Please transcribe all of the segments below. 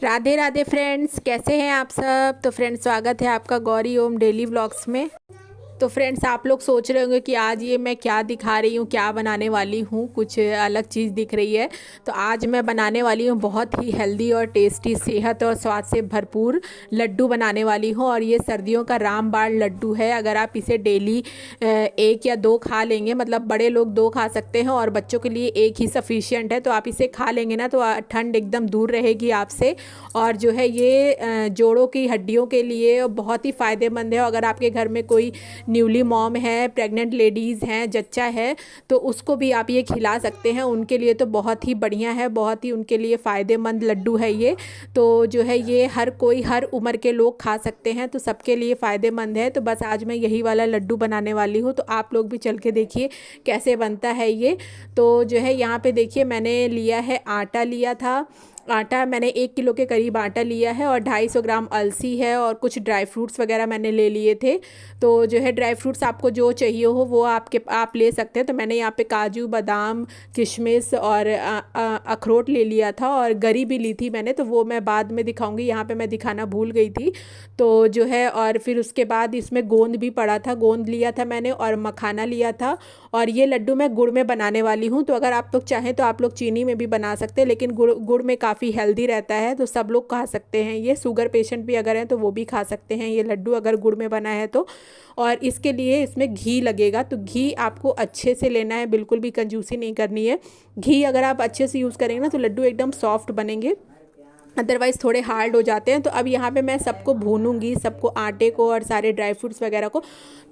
Radhe Radhe friends, कैसे हैं आप सब। तो फ्रेंड्स, स्वागत है आपका गौरी ओम डेली व्लॉग्स में। तो फ्रेंड्स, आप लोग सोच रहे होंगे कि आज ये मैं क्या दिखा रही हूँ, क्या बनाने वाली हूँ, कुछ अलग चीज़ दिख रही है। तो आज मैं बनाने वाली हूँ बहुत ही हेल्दी और टेस्टी, सेहत और स्वाद से भरपूर लड्डू बनाने वाली हूँ। और ये सर्दियों का रामबाण लड्डू है। अगर आप इसे डेली 1 या 2 खा लेंगे, मतलब बड़े लोग 2 खा सकते हैं और बच्चों के लिए 1 ही सफिशियंट है। तो आप इसे खा लेंगे ना, तो ठंड एकदम दूर रहेगी आपसे। और जो है ये जोड़ों की हड्डियों के लिए बहुत ही फ़ायदेमंद है। अगर आपके घर में कोई न्यूली मॉम है, प्रेग्नेंट लेडीज़ हैं, जच्चा है, तो उसको भी आप ये खिला सकते हैं। उनके लिए तो बहुत ही बढ़िया है, बहुत ही उनके लिए फ़ायदेमंद लड्डू है ये। तो जो है ये हर कोई, हर उम्र के लोग खा सकते हैं, तो सबके लिए फ़ायदेमंद है। तो बस आज मैं यही वाला लड्डू बनाने वाली हूँ। तो आप लोग भी चल के देखिए कैसे बनता है ये। तो जो है यहाँ पे देखिए, मैंने लिया है, आटा लिया था। आटा मैंने 1 किलो के करीब आटा लिया है और 250 ग्राम अलसी है और कुछ ड्राई फ्रूट्स वगैरह मैंने ले लिए थे। तो जो है ड्राई फ्रूट्स आपको जो चाहिए हो वो आप ले सकते हैं। तो मैंने यहाँ पे काजू, बादाम, किशमिश और अखरोट ले लिया था और गरी भी ली थी मैंने, तो वो मैं बाद में दिखाऊंगी, यहाँ पे मैं दिखाना भूल गई थी। तो जो है, और फिर उसके बाद इसमें गोंद भी पड़ा था, गोंद लिया था मैंने और मखाना लिया था। और ये लड्डू मैं गुड़ में बनाने वाली हूँ। तो अगर आप लोग चाहें तो आप लोग चीनी में भी बना सकते हैं, लेकिन गुड़ में काफ़ी हेल्दी रहता है, तो सब लोग खा सकते हैं। ये शुगर पेशेंट भी अगर हैं तो वो भी खा सकते हैं ये लड्डू, अगर गुड़ में बना है तो। और इसके लिए इसमें घी लगेगा, तो घी आपको अच्छे से लेना है, बिल्कुल भी कंजूसी नहीं करनी है। घी अगर आप अच्छे से यूज़ करेंगे ना तो लड्डू एकदम सॉफ्ट बनेंगे, अदरवाइज़ थोड़े हार्ड हो जाते हैं। तो अब यहाँ पे मैं सबको भूनूंगी, सबको, आटे को और सारे ड्राई फ्रूट्स वगैरह को।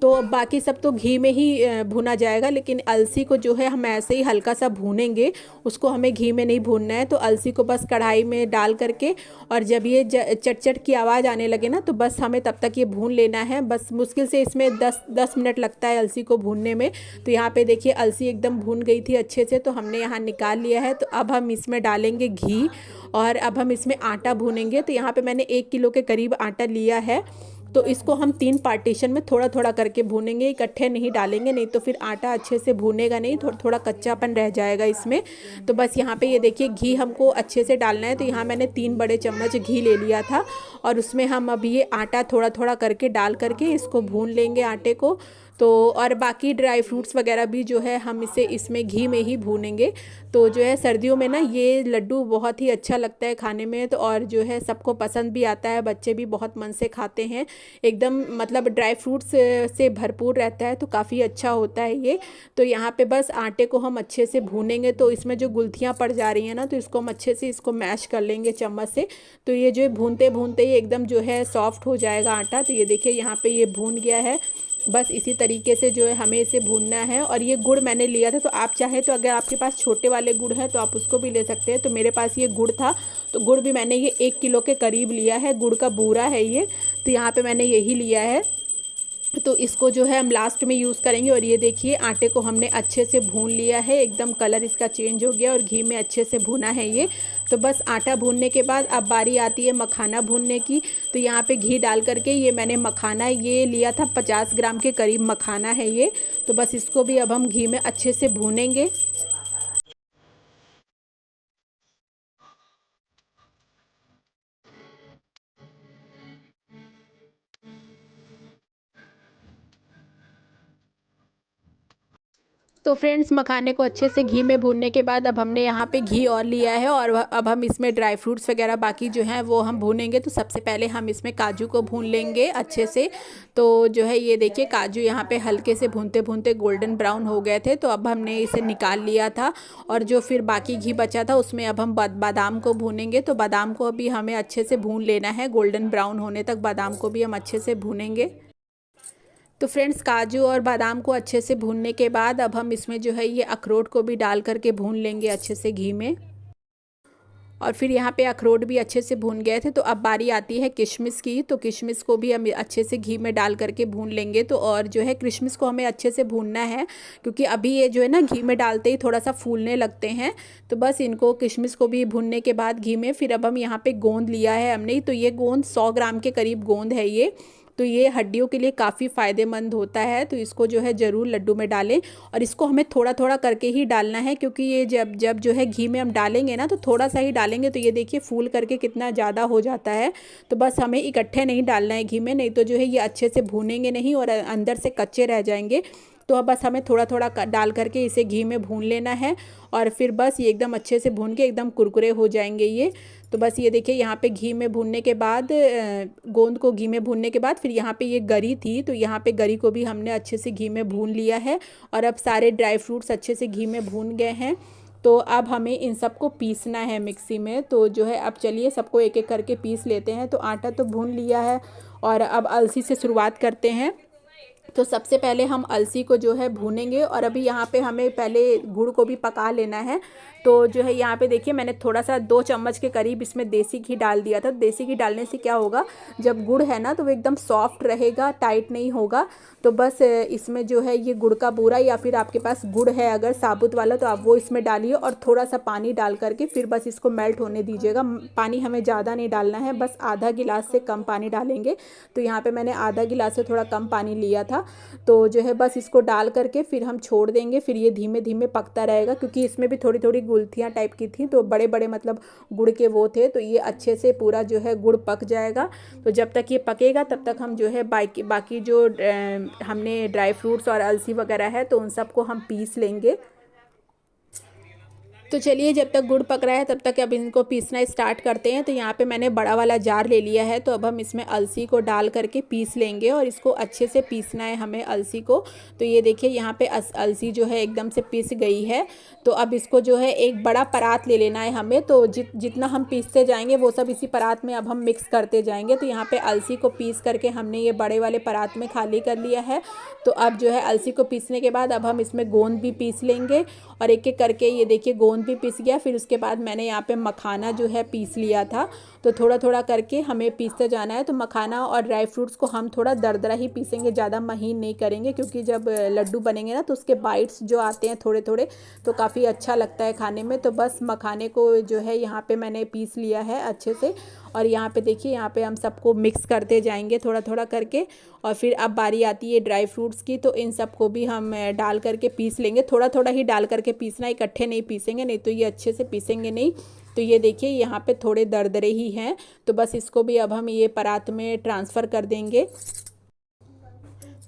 तो बाकी सब तो घी में ही भुना जाएगा, लेकिन अलसी को जो है हम ऐसे ही हल्का सा भूनेंगे, उसको हमें घी में नहीं भूनना है। तो अलसी को बस कढ़ाई में डाल करके, और जब ये चट चट की आवाज़ आने लगे ना, तो बस हमें तब तक ये भून लेना है। बस मुश्किल से इसमें 10 मिनट लगता है अलसी को भूनने में। तो यहाँ पे देखिए अलसी एकदम भून गई थी अच्छे से, तो हमने यहाँ निकाल लिया है। तो अब हम इसमें डालेंगे घी और अब हम इसमें आटा भूनेंगे। तो यहाँ पे मैंने 1 किलो के करीब आटा लिया है। तो इसको हम 3 पार्टीशन में थोड़ा थोड़ा करके भूनेंगे, इकट्ठे नहीं डालेंगे, नहीं तो फिर आटा अच्छे से भूनेगा नहीं, थोड़ा थोड़ा कच्चापन रह जाएगा इसमें। तो बस यहाँ पे ये देखिए घी हमको अच्छे से डालना है। तो यहाँ मैंने 3 बड़े चम्मच घी ले लिया था और उसमें हम अभी ये आटा थोड़ा थोड़ा करके डाल करके इसको भून लेंगे आटे को। तो और बाकी ड्राई फ्रूट्स वगैरह भी जो है हम इसे इसमें घी में ही भूनेंगे। तो जो है सर्दियों में ना ये लड्डू बहुत ही अच्छा लगता है खाने में। तो और जो है सबको पसंद भी आता है, बच्चे भी बहुत मन से खाते हैं। एकदम मतलब ड्राई फ्रूट्स से भरपूर रहता है, तो काफ़ी अच्छा होता है ये। तो यहाँ पे बस आटे को हम अच्छे से भूनेंगे। तो इसमें जो गुलथियाँ पड़ जा रही हैं ना, तो इसको हम अच्छे से इसको मैश कर लेंगे चम्मच से। तो ये जो है भूनते भूनते ही एकदम जो है सॉफ्ट हो जाएगा आटा। तो ये देखिए यहाँ पे ये भून गया है। बस इसी तरीके से जो है हमें इसे भूनना है। और ये गुड़ मैंने लिया था, तो आप चाहे तो अगर आपके पास छोटे वाले गुड़ हैं तो आप उसको भी ले सकते हैं। तो मेरे पास ये गुड़ था, तो गुड़ भी मैंने ये 1 किलो के करीब लिया है। गुड़ का बूरा है ये, तो यहाँ पे मैंने यही लिया है। तो इसको जो है हम लास्ट में यूज़ करेंगे। और ये देखिए आटे को हमने अच्छे से भून लिया है, एकदम कलर इसका चेंज हो गया और घी में अच्छे से भुना है ये। तो बस आटा भूनने के बाद अब बारी आती है मखाना भूनने की। तो यहाँ पे घी डाल करके ये मैंने मखाना ये लिया था, 50 ग्राम के करीब मखाना है ये। तो बस इसको भी अब हम घी में अच्छे से भूनेंगे। तो फ्रेंड्स, मखाने को अच्छे से घी में भूनने के बाद अब हमने यहाँ पे घी और लिया है और अब हम इसमें ड्राई फ्रूट्स वगैरह बाकी जो हैं वो हम भूनेंगे। तो सबसे पहले हम इसमें काजू को भून लेंगे अच्छे से। तो जो है ये देखिए काजू यहाँ पे हल्के से भूनते भूनते गोल्डन ब्राउन हो गए थे, तो अब हमने इसे निकाल लिया था। और जो फिर बाकी घी बचा था उसमें अब हम बादाम को भूनेंगे। तो बादाम को अभी हमें अच्छे से भून लेना है, गोल्डन ब्राउन होने तक बादाम को भी हम अच्छे से भूनेंगे। तो फ्रेंड्स, काजू और बादाम को अच्छे से भूनने के बाद अब हम इसमें जो है ये अखरोट को भी डाल करके भून लेंगे अच्छे से घी में। और फिर यहाँ पे अखरोट भी अच्छे से भून गए थे। तो अब बारी आती है किशमिश की। तो किशमिश को भी हम अच्छे से घी में डाल करके भून लेंगे। तो और जो है किशमिश को हमें अच्छे से भूनना है, क्योंकि अभी ये जो है ना घी में डालते ही थोड़ा सा फूलने लगते हैं। तो बस इनको, किशमिश को भी भूनने के बाद घी में, फिर अब हम यहाँ पे गोंद लिया है हमने। तो ये गोंद 100 ग्राम के करीब गोंद है ये। तो ये हड्डियों के लिए काफ़ी फ़ायदेमंद होता है। तो इसको जो है ज़रूर लड्डू में डालें, और इसको हमें थोड़ा थोड़ा करके ही डालना है, क्योंकि ये जब जब जो है घी में हम डालेंगे ना तो थोड़ा सा ही डालेंगे, तो ये देखिए फूल करके कितना ज़्यादा हो जाता है। तो बस हमें इकट्ठे नहीं डालना है घी में, नहीं तो जो है ये अच्छे से भूनेंगे नहीं और अंदर से कच्चे रह जाएंगे। तो अब बस हमें थोड़ा थोड़ा डाल करके इसे घी में भून लेना है, और फिर बस ये एकदम अच्छे से भून के एकदम कुरकुरे हो जाएंगे ये। तो बस ये देखिए यहाँ पे घी में भूनने के बाद, गोंद को घी में भूनने के बाद फिर यहाँ पे ये गरी थी, तो यहाँ पे गरी को भी हमने अच्छे से घी में भून लिया है। और अब सारे ड्राई फ्रूट्स अच्छे से घी में भून गए हैं। तो अब हमें इन सबको पीसना है मिक्सी में। तो जो है अब चलिए सबको एक एक करके पीस लेते हैं। तो आटा तो भून लिया है, और अब अलसी से शुरुआत करते हैं। तो सबसे पहले हम अलसी को जो है भूनेंगे, और अभी यहाँ पे हमें पहले गुड़ को भी पका लेना है। तो जो है यहाँ पे देखिए मैंने थोड़ा सा 2 चम्मच के करीब इसमें देसी घी डाल दिया था। देसी घी डालने से क्या होगा, जब गुड़ है ना तो वो एकदम सॉफ्ट रहेगा, टाइट नहीं होगा। तो बस इसमें जो है ये गुड़ का बूरा, या फिर आपके पास गुड़ है अगर साबुत वाला, तो आप वो इसमें डालिए, और थोड़ा सा पानी डाल करके फिर बस इसको मेल्ट होने दीजिएगा। पानी हमें ज़्यादा नहीं डालना है, बस आधा गिलास से कम पानी डालेंगे। तो यहाँ पे मैंने आधा गिलास से थोड़ा कम पानी लिया था। तो जो है बस इसको डाल करके फिर हम छोड़ देंगे, फिर ये धीमे धीमे पकता रहेगा, क्योंकि इसमें भी थोड़ी थोड़ी गुलथियाँ टाइप की थी, तो बड़े बड़े मतलब गुड़ के वो थे। तो ये अच्छे से पूरा जो है गुड़ पक जाएगा। तो जब तक ये पकेगा तब तक हम जो है बाकी जो हमने ड्राई फ्रूट्स और अलसी वगैरह है तो उन सबको हम पीस लेंगे। तो चलिए जब तक गुड़ पक रहा है तब तक अब इनको पीसना स्टार्ट करते हैं। तो यहाँ पे मैंने बड़ा वाला जार ले लिया है, तो अब हम इसमें अलसी को डाल करके पीस लेंगे, और इसको अच्छे से पीसना है हमें अलसी को। तो ये देखिए यहाँ पे अलसी जो है एकदम से पीस गई है। तो अब इसको जो है एक बड़ा परात ले लेना है हमें। तो जितना हम पीसते जाएंगे वो सब इसी परात में अब हम मिक्स करते जाएंगे। तो यहाँ पे अलसी को पीस करके हमने ये बड़े वाले परात में खाली कर लिया है। तो अब जो है अलसी को पीसने के बाद अब हम इसमें गोंद भी पीस लेंगे, और एक एक करके ये देखिए गोंद भी पीस गया। फिर उसके बाद मैंने यहाँ पे मखाना जो है पीस लिया था। तो थोड़ा थोड़ा करके हमें पीसते जाना है। तो मखाना और ड्राई फ्रूट्स को हम थोड़ा दरदरा ही पीसेंगे, ज़्यादा महीन नहीं करेंगे, क्योंकि जब लड्डू बनेंगे ना तो उसके बाइट्स जो आते हैं थोड़े थोड़े, तो काफ़ी अच्छा लगता है खाने में। तो बस मखाने को जो है यहाँ पे मैंने पीस लिया है अच्छे से, और यहाँ पे देखिए यहाँ पे हम सबको मिक्स करते जाएंगे थोड़ा थोड़ा करके। और फिर अब बारी आती है ड्राई फ्रूट्स की, तो इन सबको भी हम डाल करके पीस लेंगे। थोड़ा थोड़ा ही डाल करके पीसना, इकट्ठे नहीं पीसेंगे, नहीं तो ये अच्छे से पीसेंगे नहीं। तो ये देखिए यहाँ पे थोड़े दरदरे ही हैं। तो बस इसको भी अब हम ये परात में ट्रांसफ़र कर देंगे।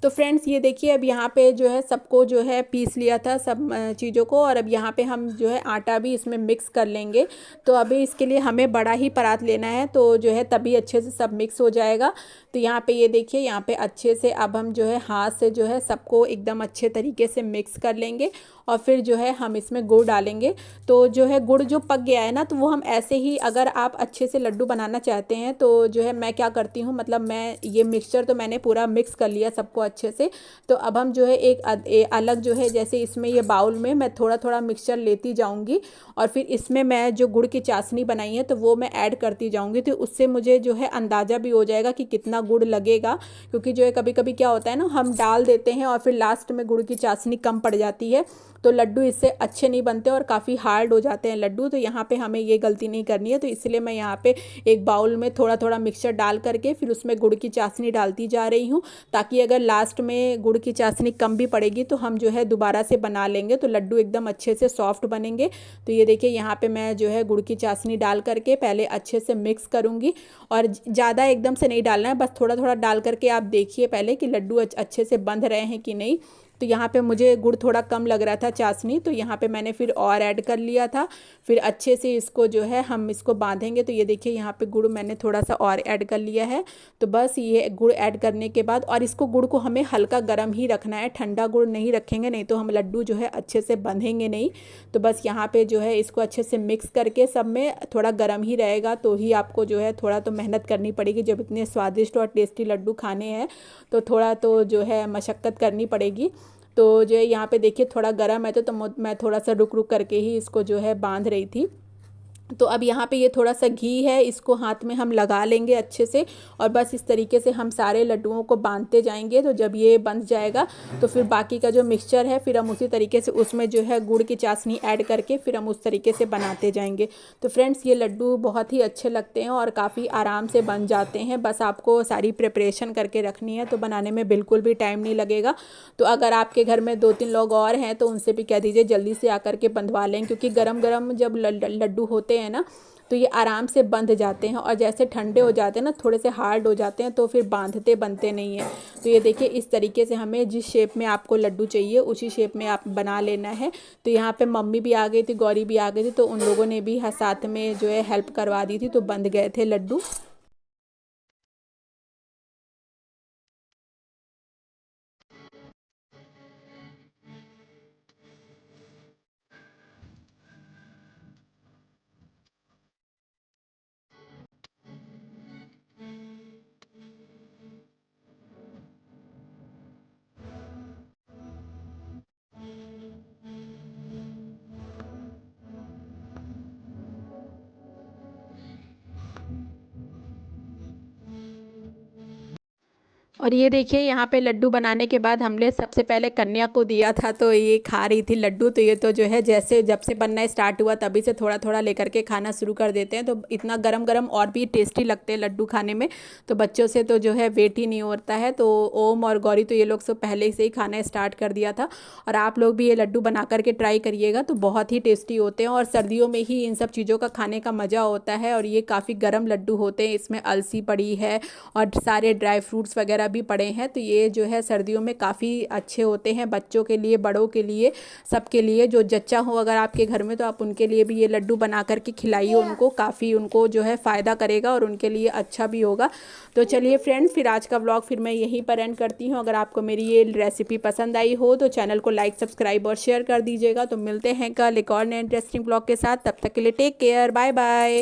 तो फ्रेंड्स ये देखिए अब यहाँ पे जो है सबको जो है पीस लिया था सब चीज़ों को, और अब यहाँ पे हम जो है आटा भी इसमें मिक्स कर लेंगे। तो अभी इसके लिए हमें बड़ा ही परात लेना है, तो जो है तभी अच्छे से सब मिक्स हो जाएगा। तो यहाँ पे ये देखिए यहाँ पे अच्छे से अब हम जो है हाथ से जो है सबको एकदम अच्छे तरीके से मिक्स कर लेंगे, और फिर जो है हम इसमें गुड़ डालेंगे। तो जो है गुड़ जो पक गया है ना, तो वो हम ऐसे ही, अगर आप अच्छे से लड्डू बनाना चाहते हैं तो जो है मैं क्या करती हूँ, मतलब मैं ये मिक्सचर तो मैंने पूरा मिक्स कर लिया सबको अच्छे से। तो अब हम जो है एक अलग जो है, जैसे इसमें ये बाउल में मैं थोड़ा थोड़ा मिक्सचर लेती जाऊँगी, और फिर इसमें मैं जो गुड़ की चाशनी बनाई है तो वो मैं ऐड करती जाऊँगी। तो उससे मुझे जो है अंदाज़ा भी हो जाएगा कि कितना गुड़ लगेगा, क्योंकि जो है कभी कभी क्या होता है ना, हम डाल देते हैं और फिर लास्ट में गुड़ की चाशनी कम पड़ जाती है, तो लड्डू इससे अच्छे नहीं बनते और काफ़ी हार्ड हो जाते हैं लड्डू। तो यहाँ पे हमें ये गलती नहीं करनी है। तो इसलिए मैं यहाँ पे एक बाउल में थोड़ा थोड़ा मिक्सचर डाल करके फिर उसमें गुड़ की चाशनी डालती जा रही हूँ, ताकि अगर लास्ट में गुड़ की चाशनी कम भी पड़ेगी तो हम जो है दोबारा से बना लेंगे, तो लड्डू एकदम अच्छे से सॉफ्ट बनेंगे। तो ये देखिए यहाँ पर मैं जो है गुड़ की चाशनी डाल करके पहले अच्छे से मिक्स करूँगी, और ज़्यादा एकदम से नहीं डालना है, बस थोड़ा थोड़ा डाल करके आप देखिए पहले कि लड्डू अच्छे से बंध रहे हैं कि नहीं। तो यहाँ पे मुझे गुड़ थोड़ा कम लग रहा था चाशनी, तो यहाँ पे मैंने फिर और ऐड कर लिया था। फिर अच्छे से इसको जो है हम इसको बांधेंगे। तो ये देखिए यहाँ पे गुड़ मैंने थोड़ा सा और ऐड कर लिया है। तो बस ये गुड़ ऐड करने के बाद, और इसको गुड़ को हमें हल्का गर्म ही रखना है, ठंडा गुड़ नहीं रखेंगे नहीं तो हम लड्डू जो है अच्छे से बंधेंगे नहीं। तो बस यहाँ पर जो है इसको अच्छे से मिक्स करके सब में थोड़ा गर्म ही रहेगा, तो ही आपको जो है थोड़ा तो मेहनत करनी पड़ेगी। जब इतने स्वादिष्ट और टेस्टी लड्डू खाने हैं तो थोड़ा तो जो है मशक्क़त करनी पड़ेगी। तो जो है यहाँ पे देखिए थोड़ा गर्म है, तो मैं थोड़ा सा रुक रुक करके ही इसको जो है बांध रही थी। तो अब यहाँ पे ये थोड़ा सा घी है, इसको हाथ में हम लगा लेंगे अच्छे से और बस इस तरीके से हम सारे लड्डुओं को बांधते जाएंगे। तो जब ये बंध जाएगा तो फिर बाकी का जो मिक्सचर है फिर हम उसी तरीके से उसमें जो है गुड़ की चाशनी ऐड करके फिर हम उस तरीके से बनाते जाएंगे। तो फ्रेंड्स ये लड्डू बहुत ही अच्छे लगते हैं और काफ़ी आराम से बन जाते हैं। बस आपको सारी प्रिपरेशन करके रखनी है तो बनाने में बिल्कुल भी टाइम नहीं लगेगा। तो अगर आपके घर में 2-3 लोग और हैं तो उनसे भी कह दीजिए जल्दी से आकर के बंधवा लें, क्योंकि गरम गरम जब लड्डू होते हैं ना तो ये आराम से बंध जाते हैं और जैसे ठंडे हो जाते हैं ना थोड़े से हार्ड हो जाते हैं तो फिर बांधते बनते नहीं हैं। तो ये देखिए इस तरीके से हमें जिस शेप में आपको लड्डू चाहिए उसी शेप में आप बना लेना है। तो यहाँ पे मम्मी भी आ गई थी, गौरी भी आ गई थी, तो उन लोगों ने भी साथ में जो है हेल्प करवा दी थी, तो बंध गए थे लड्डू। और ये देखिए यहाँ पे लड्डू बनाने के बाद हमने सबसे पहले कन्या को दिया था, तो ये खा रही थी लड्डू। तो ये तो जो है जैसे जब से बनना स्टार्ट हुआ तभी से थोड़ा थोड़ा लेकर के खाना शुरू कर देते हैं। तो इतना गरम गरम और भी टेस्टी लगते हैं लड्डू खाने में, तो बच्चों से तो जो है वेट ही नहीं होता है। तो ओम और गौरी तो ये लोग सब पहले से ही खाना स्टार्ट कर दिया था। और आप लोग भी ये लड्डू बना करके ट्राई करिएगा, तो बहुत ही टेस्टी होते हैं और सर्दियों में ही इन सब चीज़ों का खाने का मज़ा होता है। और ये काफ़ी गर्म लड्डू होते हैं, इसमें अलसी पड़ी है और सारे ड्राई फ्रूट्स वगैरह भी पड़े हैं। तो ये जो है सर्दियों में काफ़ी अच्छे होते हैं बच्चों के लिए, बड़ों के लिए, सबके लिए। जो जच्चा हो अगर आपके घर में तो आप उनके लिए भी ये लड्डू बना करके खिलाइए, उनको काफ़ी उनको जो है फ़ायदा करेगा और उनके लिए अच्छा भी होगा। तो चलिए फ्रेंड्स, फिर आज का व्लॉग फिर मैं यहीं पर एंड करती हूँ। अगर आपको मेरी ये रेसिपी पसंद आई हो तो चैनल को लाइक, सब्सक्राइब और शेयर कर दीजिएगा। तो मिलते हैं कल एक और नए इंटरेस्टिंग व्लॉग के साथ, तब तक के लिए टेक केयर, बाय बाय।